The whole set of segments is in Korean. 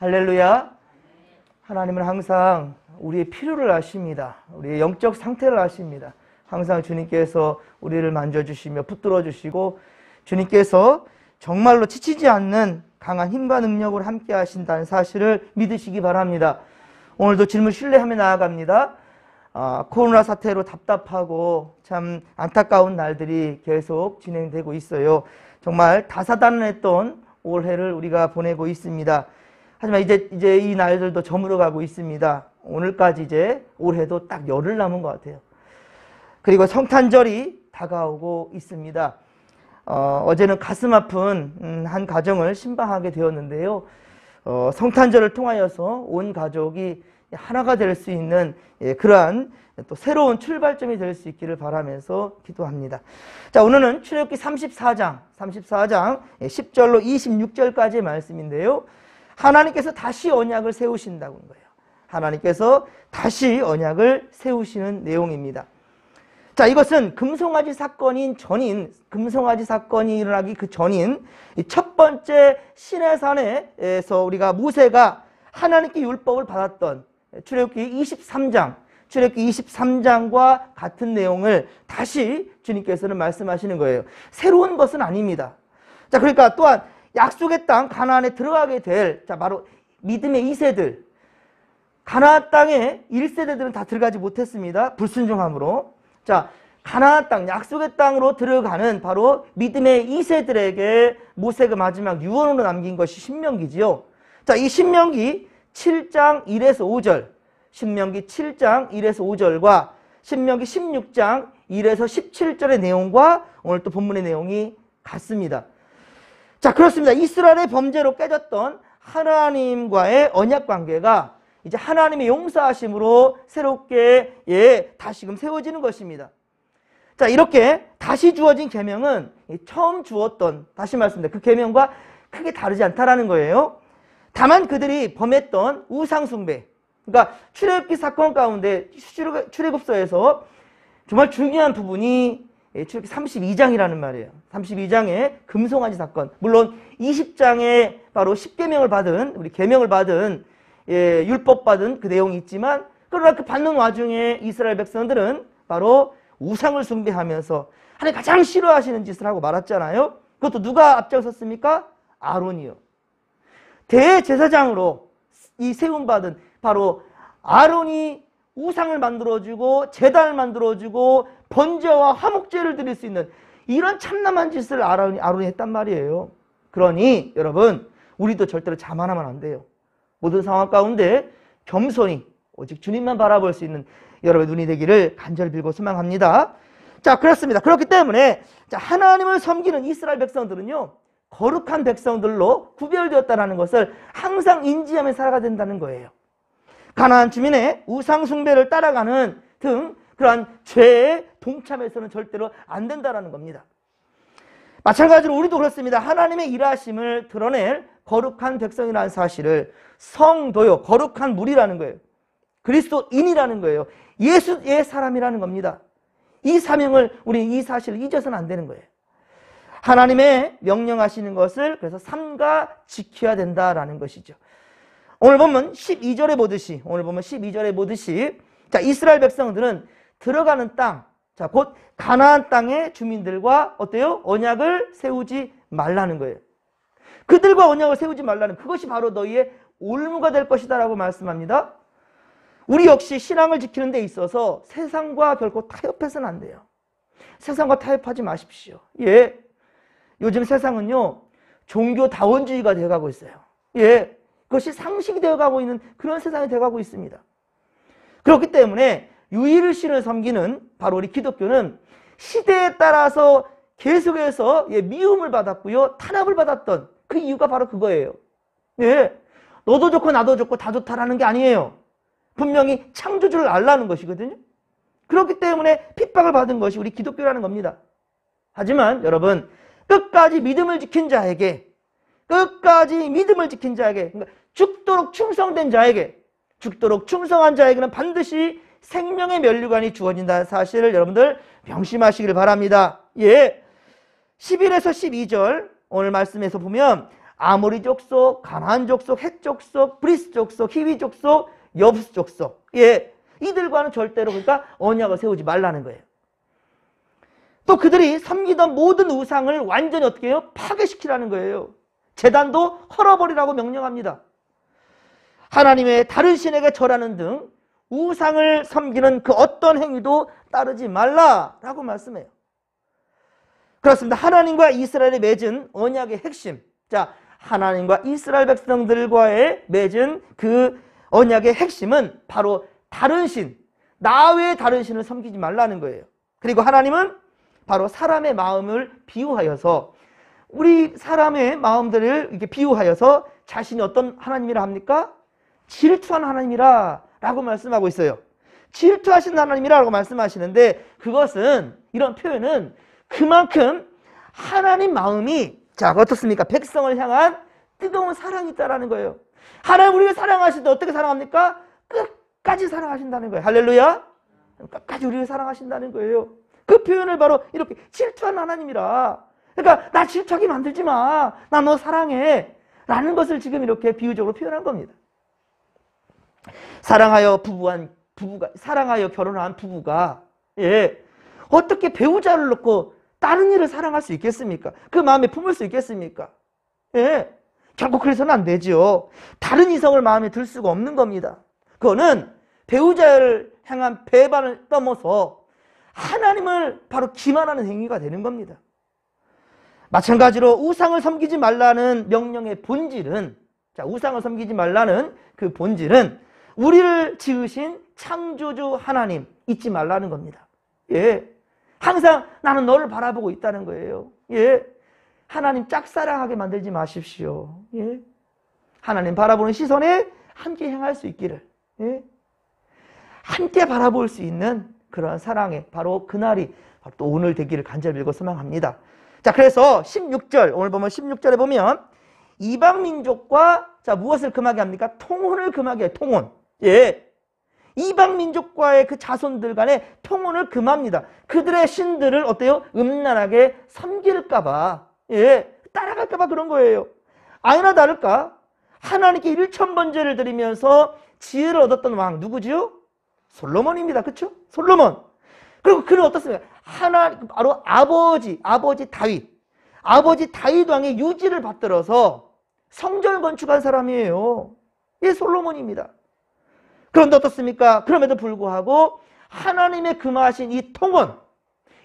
할렐루야. 하나님은 항상 우리의 필요를 아십니다. 우리의 영적 상태를 아십니다. 항상 주님께서 우리를 만져주시며 붙들어 주시고 주님께서 정말로 지치지 않는 강한 힘과 능력으로 함께 하신다는 사실을 믿으시기 바랍니다. 오늘도 질문 신뢰하며 나아갑니다. 코로나 사태로 답답하고 참 안타까운 날들이 계속 진행되고 있어요. 정말 다사다난했던 올해를 우리가 보내고 있습니다. 하지만 이제 이 날들도 저물어가고 있습니다. 오늘까지 이제 올해도 딱 열흘 남은 것 같아요. 그리고 성탄절이 다가오고 있습니다. 어제는 가슴 아픈 한 가정을 신방하게 되었는데요. 성탄절을 통하여서 온 가족이 하나가 될 수 있는 그러한 또 새로운 출발점이 될 수 있기를 바라면서 기도합니다. 자, 오늘은 출애굽기 34장 10절로 26절까지의 말씀인데요. 하나님께서 다시 언약을 세우신다는 거예요. 하나님께서 다시 언약을 세우시는 내용입니다. 자, 이것은 금송아지 사건이 일어나기 그 전인 첫 번째 시내산에서 우리가 모세가 하나님께 율법을 받았던 출애굽기 23장과 같은 내용을 다시 주님께서는 말씀하시는 거예요. 새로운 것은 아닙니다. 자, 그러니까 또한 약속의 땅 가나안에 들어가게 될 바로 믿음의 2세들, 가나안 땅에 1세대들은 다 들어가지 못했습니다. 불순종함으로. 자, 가나안 땅, 약속의 땅으로 들어가는 바로 믿음의 2세들에게 모세가 마지막 유언으로 남긴 것이 신명기지요. 자, 이 신명기 7장 1에서 5절, 신명기 7장 1에서 5절과 신명기 16장 1에서 17절의 내용과 오늘 또 본문의 내용이 같습니다. 자, 그렇습니다. 이스라엘의 범죄로 깨졌던 하나님과의 언약 관계가 이제 하나님의 용서하심으로 새롭게 다시금 세워지는 것입니다. 자, 이렇게 다시 주어진 계명은 처음 주었던, 다시 말씀드립니다, 그 계명과 크게 다르지 않다라는 거예요. 다만 그들이 범했던 우상 숭배, 그러니까 출애굽기 사건 가운데 출애굽서에서 정말 중요한 부분이 출애굽기 32장이라는 말이에요. 32장의 금송아지 사건. 물론 20장에 바로 10계명을 받은, 우리 계명을 받은, 율법 받은 그 내용이 있지만, 그러나 그 받는 와중에 이스라엘 백성들은 바로 우상을 숭배하면서 하나님 가장 싫어하시는 짓을 하고 말았잖아요. 그것도 누가 앞장섰습니까? 아론이요. 대제사장으로 이 세움받은 바로 아론이 우상을 만들어주고 제단을 만들어주고 번제와 화목제를 드릴 수 있는 이런 참남한 짓을 아론이 했단 말이에요. 그러니 여러분, 우리도 절대로 자만하면 안 돼요. 모든 상황 가운데 겸손히 오직 주님만 바라볼 수 있는 여러분의 눈이 되기를 간절히 빌고 소망합니다. 자, 그렇습니다. 그렇기 때문에 하나님을 섬기는 이스라엘 백성들은요, 거룩한 백성들로 구별되었다는 것을 항상 인지하며 살아가야 된다는 거예요. 가나안 주민의 우상 숭배를 따라가는 등 그러한 죄에 동참해서는 절대로 안 된다는 겁니다. 마찬가지로 우리도 그렇습니다. 하나님의 일하심을 드러낼 거룩한 백성이라는 사실을, 성도요, 거룩한 무리라는 거예요. 그리스도인이라는 거예요. 예수의 사람이라는 겁니다. 이 사명을, 우리 이 사실을 잊어서는 안 되는 거예요. 하나님의 명령하시는 것을 그래서 삼가 지켜야 된다라는 것이죠. 오늘 보면 12절에 보듯이 자, 이스라엘 백성들은 들어가는 땅, 자, 곧 가나안 땅의 주민들과 어때요? 언약을 세우지 말라는 거예요. 그들과 언약을 세우지 말라는, 그것이 바로 너희의 올무가 될 것이다라고 말씀합니다. 우리 역시 신앙을 지키는 데 있어서 세상과 결코 타협해서는 안 돼요. 세상과 타협하지 마십시오. 예. 요즘 세상은요, 종교다원주의가 되어가고 있어요. 예. 그것이 상식이 되어가고 있는 그런 세상이 되어가고 있습니다. 그렇기 때문에 유일신을 섬기는 바로 우리 기독교는 시대에 따라서 계속해서 미움을 받았고요, 탄압을 받았던 그 이유가 바로 그거예요. 예. 너도 좋고 나도 좋고 다 좋다라는 게 아니에요. 분명히 창조주를 알라는 것이거든요. 그렇기 때문에 핍박을 받은 것이 우리 기독교라는 겁니다. 하지만 여러분, 끝까지 믿음을 지킨 자에게, 그러니까 죽도록 충성된 자에게, 죽도록 충성한 자에게는 반드시 생명의 면류관이 주어진다는 사실을 여러분들 명심하시길 바랍니다. 예. 11에서 12절 오늘 말씀에서 보면 아모리 족속, 가나안 족속, 헷 족속, 브리스 족속, 히위 족속, 여부스 족속. 예, 이들과는 절대로 그러니까 언약을 세우지 말라는 거예요. 또 그들이 섬기던 모든 우상을 완전히 어떻게 해요? 파괴시키라는 거예요. 제단도 헐어버리라고 명령합니다. 하나님의 다른 신에게 절하는 등 우상을 섬기는 그 어떤 행위도 따르지 말라라고 말씀해요. 그렇습니다. 하나님과 이스라엘이 맺은 언약의 핵심. 자, 하나님과 이스라엘 백성들과의 맺은 그 언약의 핵심은 바로 다른 신, 나 외의 다른 신을 섬기지 말라는 거예요. 그리고 하나님은 바로 사람의 마음을 비유하여서 우리 사람의 마음들을 이렇게 비유하여서 자신이 어떤 하나님이라 합니까? 질투하는 하나님이라 라고 말씀하고 있어요. 질투하신 하나님이라고 말씀하시는데 그것은 이런 표현은 그만큼 하나님 마음이 자 어떻습니까? 백성을 향한 뜨거운 사랑이 있다라는 거예요. 하나님 우리를 사랑하실 때 어떻게 사랑합니까? 끝까지 사랑하신다는 거예요. 할렐루야. 끝까지 우리를 사랑하신다는 거예요. 그 표현을 바로 이렇게 질투하는 하나님이라. 그러니까 나 질투하게 만들지 마. 나 너 사랑해. 라는 것을 지금 이렇게 비유적으로 표현한 겁니다. 사랑하여 결혼한 부부가 예, 어떻게 배우자를 놓고 다른 일을 사랑할 수 있겠습니까? 그 마음에 품을 수 있겠습니까? 예, 결국 그래서는 안 되죠. 다른 이성을 마음에 들 수가 없는 겁니다. 그거는 배우자를 향한 배반을 넘어서 하나님을 바로 기만하는 행위가 되는 겁니다. 마찬가지로 우상을 섬기지 말라는 명령의 본질은 자, 우상을 섬기지 말라는 그 본질은 우리를 지으신 창조주 하나님 잊지 말라는 겁니다. 예. 항상 나는 너를 바라보고 있다는 거예요. 예. 하나님 짝사랑하게 만들지 마십시오. 예. 하나님 바라보는 시선에 함께 향할 수 있기를. 예. 함께 바라볼 수 있는 그런 사랑의 바로 그날이 바로 또 오늘 되기를 간절히 빌고 소망합니다. 자, 그래서 16절, 오늘 보면 16절에 보면 이방 민족과 자, 무엇을 금하게 합니까? 통혼을 금하게 해요. 통혼. 예. 이방 민족과의 그 자손들 간의 통혼을 금합니다. 그들의 신들을 어때요? 음란하게 섬길까봐, 예, 따라갈까봐 그런 거예요. 아니나 다를까? 하나님께 1000번제를 드리면서 지혜를 얻었던 왕, 누구지요? 솔로몬입니다. 그쵸? 솔로몬. 그리고 그는 어떻습니까? 바로 아버지 다윗. 아버지 다윗 왕의 유지를 받들어서 성전을 건축한 사람이에요. 이 솔로몬입니다. 그런데 어떻습니까? 그럼에도 불구하고 하나님의 금하신 이 통원,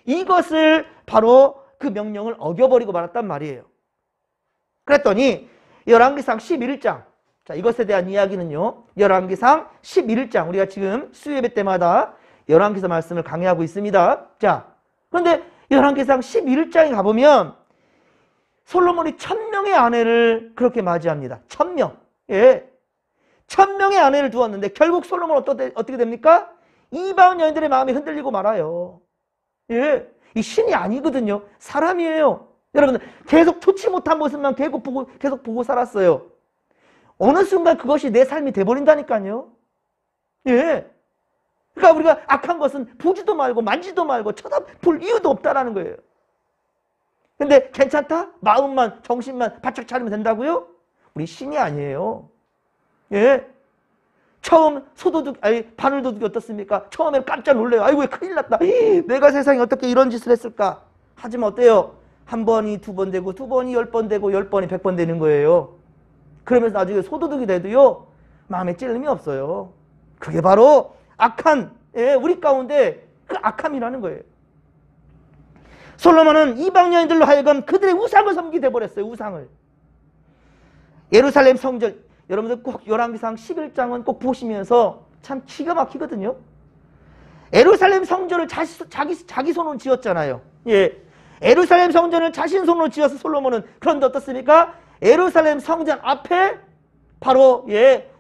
이것을 바로 그 명령을 어겨버리고 말았단 말이에요. 그랬더니 열왕기상 11장, 자 이것에 대한 이야기는요, 열왕기상 11장, 우리가 지금 수요예배 때마다 열왕기서 말씀을 강의하고 있습니다. 자, 그런데 열왕기상 11장에 가보면 솔로몬이 1000명의 아내를 그렇게 맞이합니다. 1000명. 예. 1000명의 아내를 두었는데 결국 솔로몬은 어떻게 됩니까? 이방 여인들의 마음이 흔들리고 말아요. 예. 이 신이 아니거든요. 사람이에요. 여러분들 계속 좋지 못한 모습만 계속 보고 살았어요. 어느 순간 그것이 내 삶이 돼버린다니까요. 예. 그러니까 우리가 악한 것은 보지도 말고 만지도 말고 쳐다볼 이유도 없다라는 거예요. 근데 괜찮다? 마음만 정신만 바짝 차리면 된다고요? 우리 신이 아니에요. 예. 처음 바늘도둑이 어떻습니까? 처음에는 깜짝 놀래요. 아이고 큰일 났다. 내가 세상에 어떻게 이런 짓을 했을까? 하지만 어때요? 한 번이 2번 되고 2번이 10번 되고 10번이 100번 되는 거예요. 그러면서 나중에 소도둑이 돼도요 마음에 찔림이 없어요. 그게 바로 악한 우리 가운데 그 악함이라는 거예요. 솔로몬은 이방 여인들로 하여금 그들의 우상을 섬기게 돼버렸어요. 우상을. 예루살렘 성전, 여러분들 꼭 열왕기상 11장은 꼭 보시면서 참 기가 막히거든요. 예루살렘 성전을 자기 손으로 지었잖아요. 예. 예루살렘 성전을 자신 손으로 지어서 솔로몬은, 그런데 어떻습니까? 예루살렘 성전 앞에 바로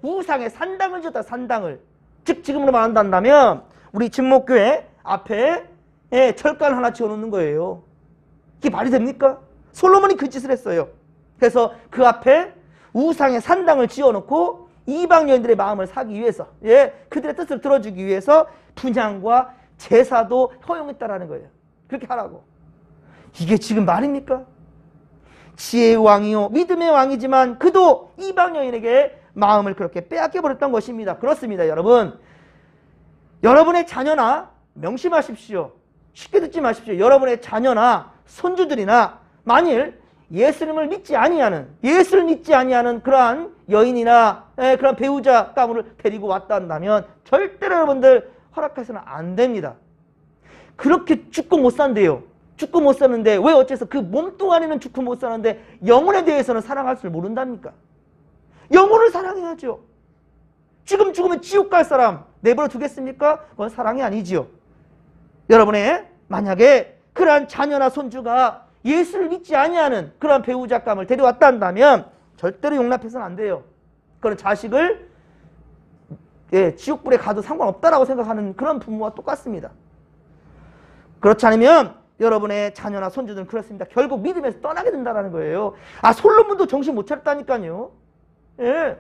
우상의 산당을 지었다. 산당을. 즉 지금으로 말한다면 우리 진목교회 앞에 철간 하나 지어놓는 거예요. 이게 말이 됩니까? 솔로몬이 그 짓을 했어요. 그래서 그 앞에 우상의 산당을 지어놓고 이방 여인들의 마음을 사기 위해서, 그들의 뜻을 들어주기 위해서 분향과 제사도 허용했다라는 거예요. 그렇게 하라고. 이게 지금 말입니까? 지혜의 왕이요 믿음의 왕이지만 그도 이방 여인에게 마음을 그렇게 빼앗겨 버렸던 것입니다. 그렇습니다, 여러분. 여러분의 자녀나 명심하십시오. 쉽게 듣지 마십시오. 여러분의 자녀나 손주들이나 만일 예수를 믿지 아니하는 그러한 여인이나 그런 배우자 가문을 데리고 왔다 한다면 절대로 여러분들 허락해서는 안 됩니다. 그렇게 죽고 못 산대요. 죽고 못 사는데 왜 어째서 그 몸뚱아리는 죽고 못 사는데 영혼에 대해서는 사랑할 줄 모른답니까? 영혼을 사랑해야죠. 지금 죽으면 지옥 갈 사람 내버려 두겠습니까? 그건 사랑이 아니지요. 여러분의 만약에 그러한 자녀나 손주가 예수를 믿지 아니하는 그러한 배우자감을 데려왔다 한다면 절대로 용납해서는 안 돼요. 그런 자식을 지옥불에 가도 상관없다라고 생각하는 그런 부모와 똑같습니다. 그렇지 않으면 여러분의 자녀나 손주들은 그렇습니다. 결국 믿음에서 떠나게 된다는 거예요. 솔로몬도 정신 못 차렸다니까요. 예.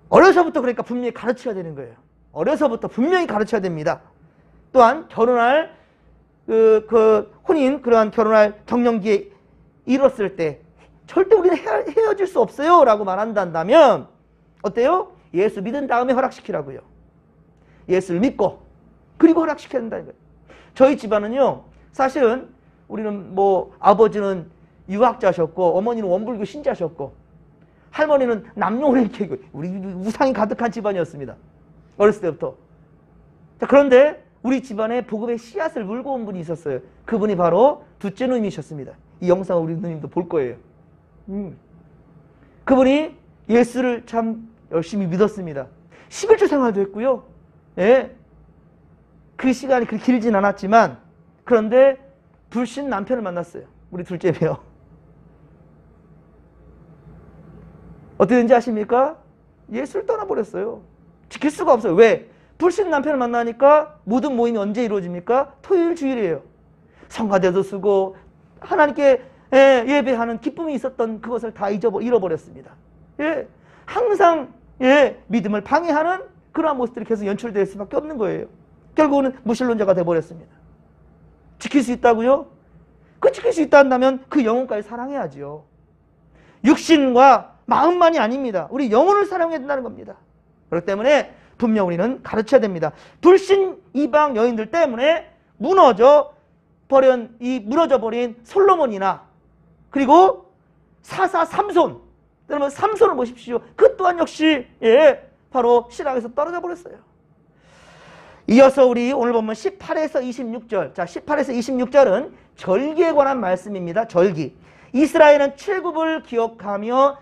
어려서부터 그러니까 분명히 가르쳐야 되는 거예요. 어려서부터 분명히 가르쳐야 됩니다. 또한 결혼할 그러한 결혼할 경년기에 이뤘을 때 절대 우리는 헤어질 수 없어요 라고 말한다면 어때요? 예수 믿은 다음에 허락시키라고요. 예수를 믿고 그리고 허락시켜야 된다는 거예요. 저희 집안은요, 사실은 우리는 아버지는 유학자셨고 어머니는 원불교 신자셨고 할머니는 남녀혼인계고 우리 우상이 가득한 집안이었습니다. 어렸을 때부터. 자, 그런데 우리 집안에 복음의 씨앗을 물고 온 분이 있었어요. 그분이 바로 둘째 누님이셨습니다. 이 영상을 우리 누님도 볼 거예요. 그분이 예수를 참 열심히 믿었습니다. 11주 생활도 했고요. 예. 그 시간이 그렇게 길진 않았지만 그런데 불신 남편을 만났어요. 우리 둘째 배우. 어떻게 된지 아십니까? 예수를 떠나버렸어요. 지킬 수가 없어요. 왜? 불신 남편을 만나니까 모든 모임이 언제 이루어집니까? 토요일 주일이에요. 성가대도 쓰고 하나님께 예배하는 기쁨이 있었던 그것을 다 잃어버렸습니다. 예. 항상 믿음을 방해하는 그러한 모습들이 계속 연출될 수밖에 없는 거예요. 결국은 무신론자가 돼버렸습니다. 지킬 수 있다고요? 그 지킬 수 있다 한다면 그 영혼까지 사랑해야지요. 육신과 마음만이 아닙니다. 우리 영혼을 사랑해야 된다는 겁니다. 그렇기 때문에 분명 우리는 가르쳐야 됩니다. 불신 이방 여인들 때문에 무너져 버린 솔로몬이나 그리고 사사 삼손, 여러분 삼손을 보십시오. 그 또한 역시 바로 신앙에서 떨어져 버렸어요. 이어서 우리 오늘 보면 18에서 26절. 자, 18에서 26절은 절기에 관한 말씀입니다. 절기. 이스라엘은 칠굽을 기억하며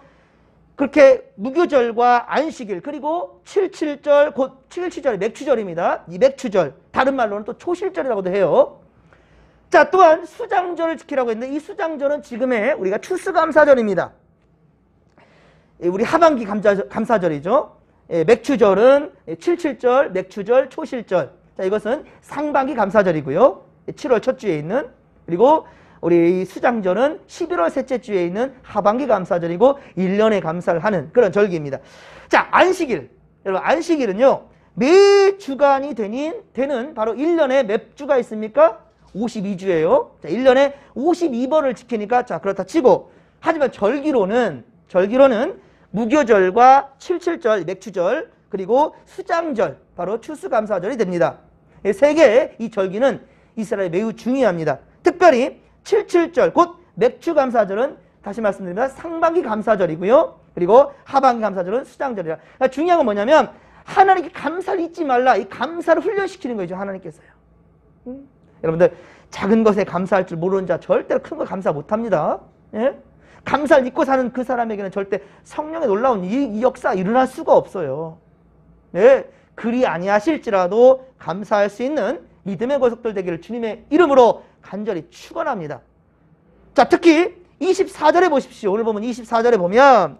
그렇게 무교절과 안식일 그리고 77절 곧 77절이 맥추절입니다. 이 맥추절 다른 말로는 또 초실절이라고도 해요. 자, 또한 수장절을 지키라고 했는데 이 수장절은 지금의 우리가 추수감사절입니다. 우리 하반기 감사절이죠. 맥추절은 77절, 맥추절, 초실절. 자, 이것은 상반기 감사절이고요. 7월 첫 주에 있는. 그리고 우리 수장절은 11월 셋째 주에 있는 하반기 감사절이고 1년에 감사를 하는 그런 절기입니다. 자, 안식일. 여러분, 안식일은요. 매 주간이 되는 바로 1년에 몇 주가 있습니까? 52주예요. 자, 1년에 52번을 지키니까 자, 그렇다 치고 하지만 절기로는 무교절과 77절, 맥추절, 그리고 수장절, 바로 추수감사절이 됩니다. 세 개의 이 절기는 이스라엘에 매우 중요합니다. 특별히 77절, 곧 맥추감사절은 다시 말씀드리면 상반기 감사절이고요. 그리고 하반기 감사절은 수장절이라. 그러니까 중요한 건 뭐냐면 하나님께 감사를 잊지 말라. 이 감사를 훈련시키는 거죠. 하나님께서요. 여러분들 작은 것에 감사할 줄 모르는 자 절대로 큰 거 감사 못합니다. 예? 감사를 잊고 사는 그 사람에게는 절대 성령의 놀라운 이 역사 일어날 수가 없어요. 네, 그리 아니하실지라도 감사할 수 있는 믿음의 거석들 되기를 주님의 이름으로 간절히 축원합니다. 자, 특히 24절에 보십시오. 오늘 보면 24절에 보면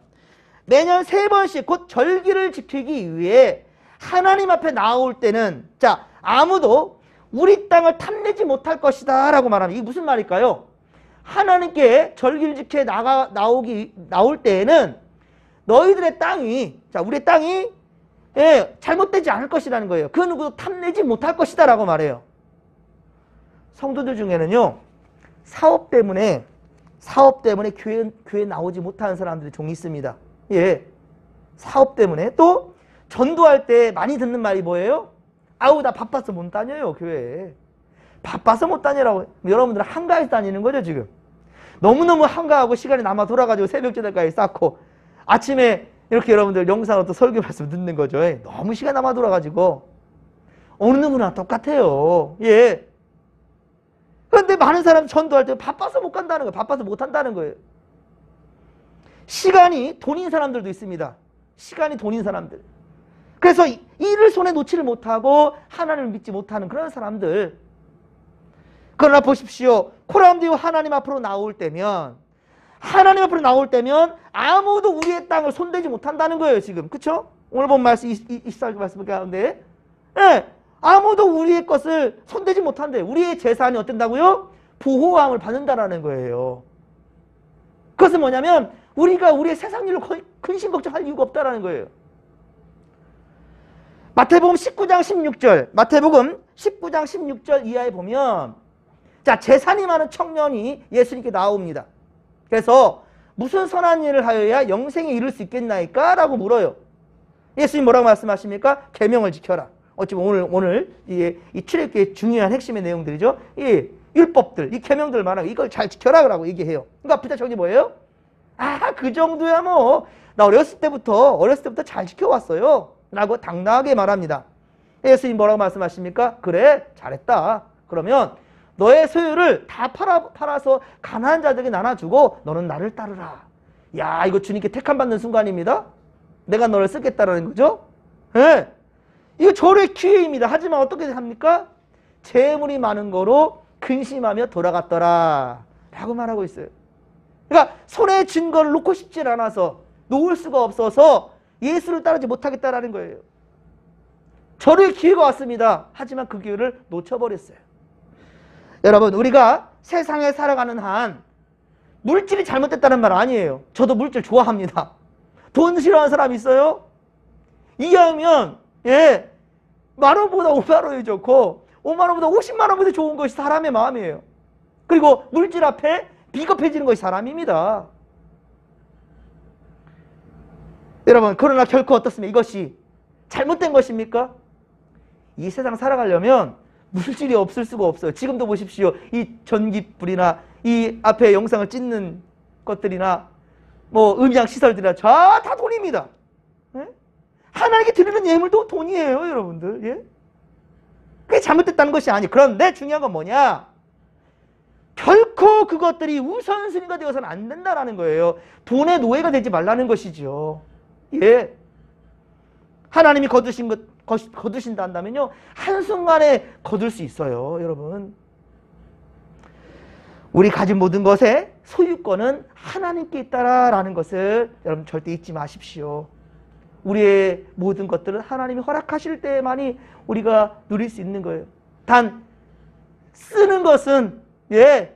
매년 3번씩 곧 절기를 지키기 위해 하나님 앞에 나올 때는 자, 아무도 우리 땅을 탐내지 못할 것이다 라고 말합니다. 이게 무슨 말일까요? 하나님께 절기를 지켜 나올 때에는 너희들의 땅이, 자, 우리의 땅이 잘못되지 않을 것이라는 거예요. 그 누구도 탐내지 못할 것이다 라고 말해요. 성도들 중에는요, 사업 때문에 사업 때문에 교회 나오지 못하는 사람들이 종이 있습니다. 예. 사업 때문에. 또 전도할 때 많이 듣는 말이 뭐예요? 아우, 나 바빠서 못 다녀요, 교회에. 바빠서 못 다니라고. 여러분들은 한가해서 다니는 거죠, 지금. 너무너무 한가하고 시간이 남아 돌아가지고 새벽제대까지 쌓고 아침에 이렇게 여러분들 영상으로 또 설교 말씀 듣는 거죠. 너무 시간 남아 돌아가지고. 어느 누구나 똑같아요. 예. 그런데 많은 사람이 전도할 때 바빠서 못 간다는 거예요. 바빠서 못 한다는 거예요. 시간이 돈인 사람들도 있습니다. 시간이 돈인 사람들. 그래서 일을 손에 놓지를 못하고 하나님을 믿지 못하는 그런 사람들. 그러나 보십시오. 코람디오 하나님 앞으로 나올 때면 아무도 우리의 땅을 손대지 못한다는 거예요, 지금. 그쵸? 오늘 본 말씀 24절 말씀 가운데. 예. 아무도 우리의 것을 손대지 못한대. 우리의 재산이 어떤다고요? 보호함을 받는다라는 거예요. 그것은 뭐냐면 우리가 우리의 세상 일로 근심 걱정할 이유가 없다라는 거예요. 마태복음 19장 16절. 마태복음 19장 16절 이하에 보면 자, 재산이 많은 청년이 예수님께 나옵니다. 그래서 무슨 선한 일을 하여야 영생에 이를 수 있겠나이까? 라고 물어요. 예수님 뭐라고 말씀하십니까? 계명을 지켜라. 어찌보면 오늘 이 출애굽기의 중요한 핵심의 내용들이죠. 이 율법들, 이 계명들 말하고 이걸 잘 지켜라라고 얘기해요. 그러니까 앞에 저기 뭐예요? 아, 그 정도야 뭐. 나 어렸을 때부터 잘 지켜왔어요. 라고 당당하게 말합니다. 예수님 뭐라고 말씀하십니까? 그래, 잘했다. 그러면 너의 소유를 다 팔아서 가난한 자들에게 나눠주고 너는 나를 따르라. 야, 이거 주님께 택함받는 순간입니다. 내가 너를 쓰겠다라는 거죠. 예. 이거 절의 기회입니다. 하지만 어떻게 합니까? 재물이 많은 거로 근심하며 돌아갔더라 라고 말하고 있어요. 그러니까 손에 증거를 놓고 싶지 않아서 놓을 수가 없어서 예수를 따르지 못하겠다라는 거예요. 절의 기회가 왔습니다. 하지만 그 기회를 놓쳐버렸어요. 여러분, 우리가 세상에 살아가는 한 물질이 잘못됐다는 말 아니에요. 저도 물질 좋아합니다. 돈 싫어하는 사람 있어요? 이해하면 예, 10,000원보다 50,000원이 좋고 50,000원보다 500,000원보다 좋은 것이 사람의 마음이에요. 그리고 물질 앞에 비겁해지는 것이 사람입니다. 여러분, 그러나 결코 어떻습니까? 이것이 잘못된 것입니까? 이 세상 살아가려면 물질이 없을 수가 없어요. 지금도 보십시오. 이 전기불이나 이 앞에 영상을 찍는 것들이나 뭐 음향 시설들이나 다 돈입니다. 예? 하나님께 드리는 예물도 돈이에요, 여러분들. 예? 그게 잘못됐다는 것이 아니에요. 그런데 중요한 건 뭐냐? 결코 그것들이 우선순위가 되어서는 안 된다는 거예요. 돈의 노예가 되지 말라는 것이죠. 예. 하나님이 거두신다 한다면요, 한순간에 거둘 수 있어요, 여러분. 우리 가진 모든 것의 소유권은 하나님께 있다라는 것을 여러분 절대 잊지 마십시오. 우리의 모든 것들은 하나님이 허락하실 때만이 우리가 누릴 수 있는 거예요. 단 쓰는 것은 예,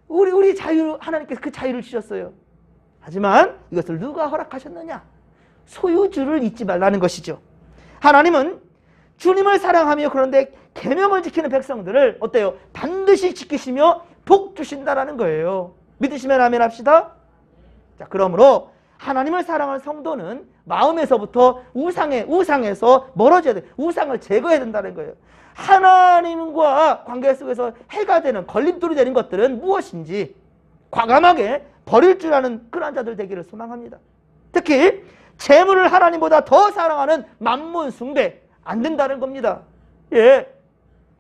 우리 자유, 하나님께서 그 자유를 주셨어요. 하지만 이것을 누가 허락하셨느냐? 소유주를 잊지 말라는 것이죠. 하나님은 주님을 사랑하며 그런데 계명을 지키는 백성들을 어때요? 반드시 지키시며 복 주신다라는 거예요. 믿으시면 아멘 합시다. 자, 그러므로 하나님을 사랑하는 성도는 마음에서부터 우상에서 멀어져야 돼. 우상을 제거해야 된다는 거예요. 하나님과 관계 속에서 해가 되는, 걸림돌이 되는 것들은 무엇인지 과감하게 버릴 줄 아는 그런 자들 되기를 소망합니다. 특히 재물을 하나님보다 더 사랑하는 만문 숭배 안 된다는 겁니다. 예,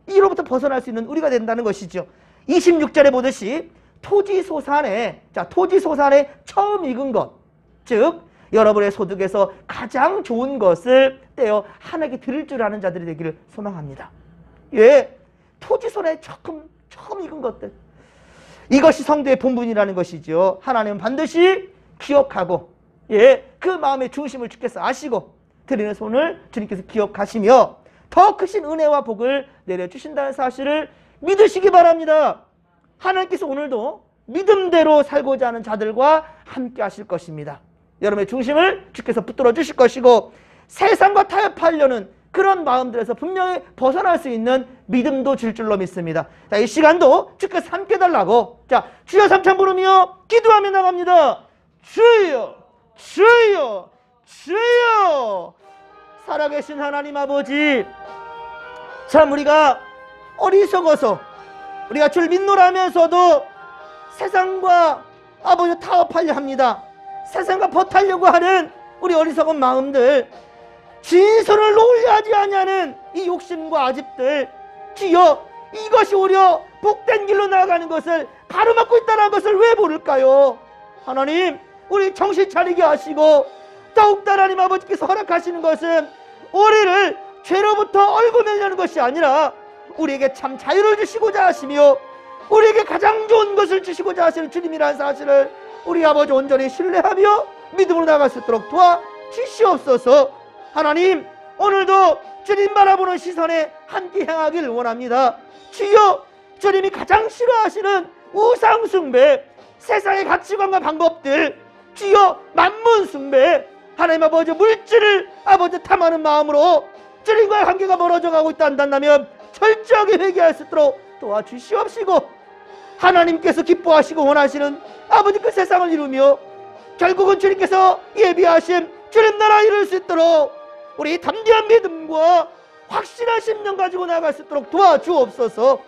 이로부터 벗어날 수 있는 우리가 된다는 것이죠. 26절에 보듯이 토지소산에 처음 익은 것, 즉 여러분의 소득에서 가장 좋은 것을 떼어 하나님께 드릴 줄 아는 자들이 되기를 소망합니다. 예, 토지손에 처음 익은 것들, 이것이 성도의 본분이라는 것이죠. 하나님은 반드시 기억하고 예, 그 마음의 중심을 주께서 아시고 드리는 손을 주님께서 기억하시며 더 크신 은혜와 복을 내려주신다는 사실을 믿으시기 바랍니다. 하나님께서 오늘도 믿음대로 살고자 하는 자들과 함께 하실 것입니다. 여러분의 중심을 주께서 붙들어 주실 것이고 세상과 타협하려는 그런 마음들에서 분명히 벗어날 수 있는 믿음도 줄 줄로 믿습니다. 자, 이 시간도 주께서 함께 달라고, 자, 주여 삼창 부르며 기도하며 나갑니다. 주여, 주여, 주여. 살아계신 하나님 아버지, 참 우리가 어리석어서 우리가 줄 믿노라면서도 세상과 아버지 타협하려 합니다. 세상과 버타려고 하는 우리 어리석은 마음들, 진선을 놓으려 하지 아니하는 이 욕심과 아집들, 주여, 이것이 오히려 복된 길로 나아가는 것을 가로막고 있다는 것을 왜 모를까요? 하나님, 우리 정신 차리게 하시고 더욱더 하나님 아버지께서 허락하시는 것은 우리를 죄로부터 얼고내려는 것이 아니라 우리에게 참 자유를 주시고자 하시며 우리에게 가장 좋은 것을 주시고자 하시는 주님이라는 사실을 우리 아버지 온전히 신뢰하며 믿음으로 나갈 수 있도록 도와주시옵소서. 하나님, 오늘도 주님 바라보는 시선에 함께 향하기를 원합니다. 주여, 주님이 가장 싫어하시는 우상 숭배, 세상의 가치관과 방법들, 주여, 만문 숭배, 하나님 아버지 물질을 아버지 탐하는 마음으로 주님과의 관계가 멀어져 가고 있다 한다면 철저하게 회개할 수 있도록 도와주시옵시고, 하나님께서 기뻐하시고 원하시는 아버지 그 세상을 이루며 결국은 주님께서 예비하신 주님 나라 이룰 수 있도록 우리 담대한 믿음과 확실한 심령 가지고 나아갈 수 있도록 도와주옵소서.